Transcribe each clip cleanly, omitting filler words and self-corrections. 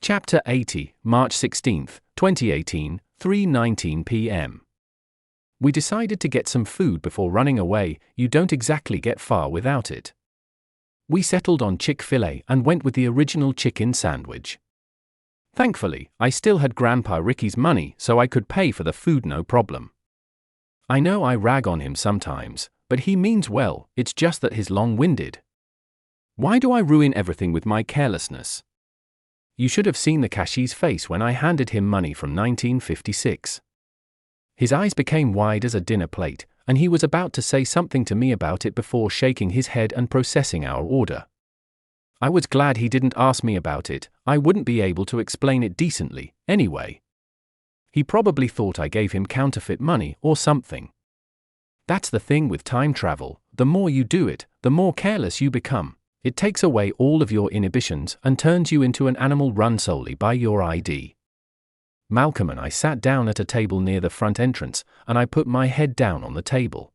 Chapter 80, March 16, 2018, 3:19 p.m. We decided to get some food before running away. You don't exactly get far without it. We settled on Chick-fil-A and went with the original chicken sandwich. Thankfully, I still had Grandpa Ricky's money, so I could pay for the food no problem. I know I rag on him sometimes, but he means well. It's just that he's long-winded. Why do I ruin everything with my carelessness? You should have seen the cashier's face when I handed him money from 1956. His eyes became wide as a dinner plate, and he was about to say something to me about it before shaking his head and processing our order. I was glad he didn't ask me about it. I wouldn't be able to explain it decently, anyway. He probably thought I gave him counterfeit money or something. That's the thing with time travel. The more you do it, the more careless you become. It takes away all of your inhibitions and turns you into an animal run solely by your ID. Malcolm and I sat down at a table near the front entrance, and I put my head down on the table.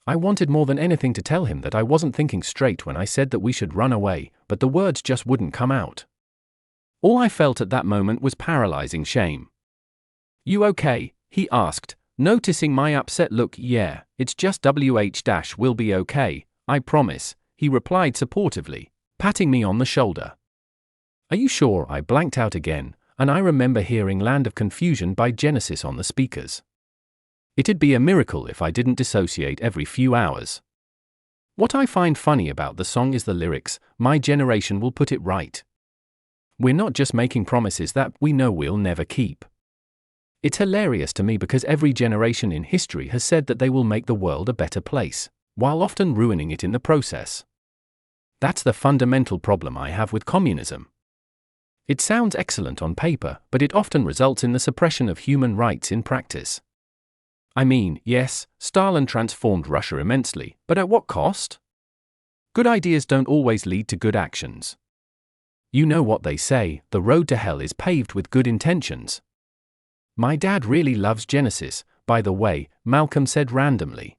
I wanted more than anything to tell him that I wasn't thinking straight when I said that we should run away, but the words just wouldn't come out. All I felt at that moment was paralyzing shame. "You okay?" he asked, noticing my upset look. "Yeah, it's just we'll be okay, I promise," he replied supportively, patting me on the shoulder. "Are you sure?" I blanked out again, and I remember hearing Land of Confusion by Genesis on the speakers. It'd be a miracle if I didn't dissociate every few hours. What I find funny about the song is the lyrics, "My generation will put it right." We're not just making promises that we know we'll never keep. It's hilarious to me because every generation in history has said that they will make the world a better place, while often ruining it in the process. That's the fundamental problem I have with communism. It sounds excellent on paper, but it often results in the suppression of human rights in practice. I mean, yes, Stalin transformed Russia immensely, but at what cost? Good ideas don't always lead to good actions. You know what they say, the road to hell is paved with good intentions. My dad really loves Genesis, by the way, Malcolm said randomly.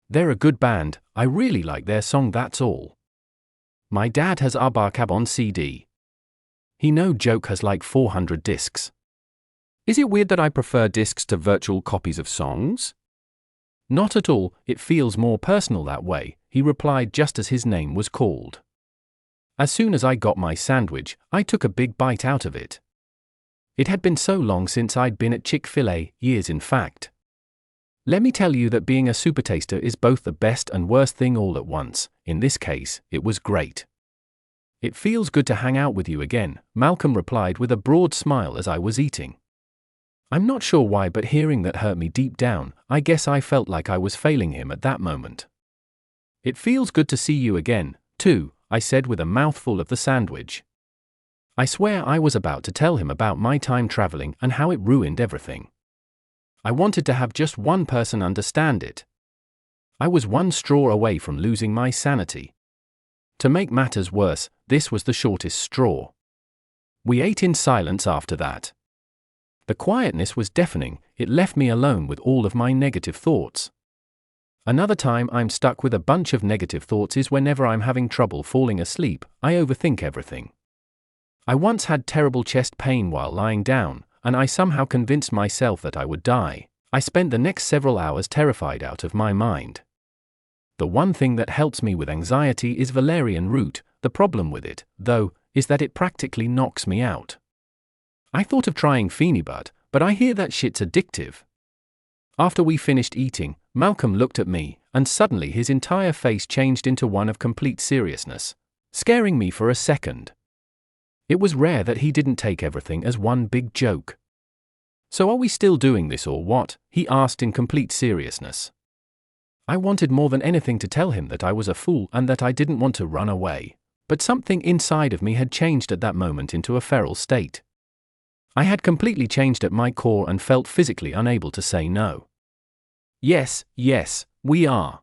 They're a good band, I really like their song That's All. My dad has Arbacab on CD. He no joke has like 400 discs. Is it weird that I prefer discs to virtual copies of songs? Not at all, it feels more personal that way, he replied just as his name was called. As soon as I got my sandwich, I took a big bite out of it. It had been so long since I'd been at Chick-fil-A, years in fact. Let me tell you that being a supertaster is both the best and worst thing all at once. In this case, it was great. "It feels good to hang out with you again," Malcolm replied with a broad smile as I was eating. I'm not sure why, but hearing that hurt me deep down. I guess I felt like I was failing him at that moment. "It feels good to see you again, too," I said with a mouthful of the sandwich. I swear I was about to tell him about my time traveling and how it ruined everything. I wanted to have just one person understand it. I was one straw away from losing my sanity. To make matters worse, this was the shortest straw. We ate in silence after that. The quietness was deafening. It left me alone with all of my negative thoughts. Another time I'm stuck with a bunch of negative thoughts is whenever I'm having trouble falling asleep. I overthink everything. I once had terrible chest pain while lying down, and I somehow convinced myself that I would die. I spent the next several hours terrified out of my mind. The one thing that helps me with anxiety is valerian root. The problem with it, though, is that it practically knocks me out. I thought of trying Phenibut, but I hear that shit's addictive. After we finished eating, Malcolm looked at me, and suddenly his entire face changed into one of complete seriousness, scaring me for a second. It was rare that he didn't take everything as one big joke. "So are we still doing this or what?" he asked in complete seriousness. I wanted more than anything to tell him that I was a fool and that I didn't want to run away, but something inside of me had changed at that moment into a feral state. I had completely changed at my core and felt physically unable to say no. "Yes, we are."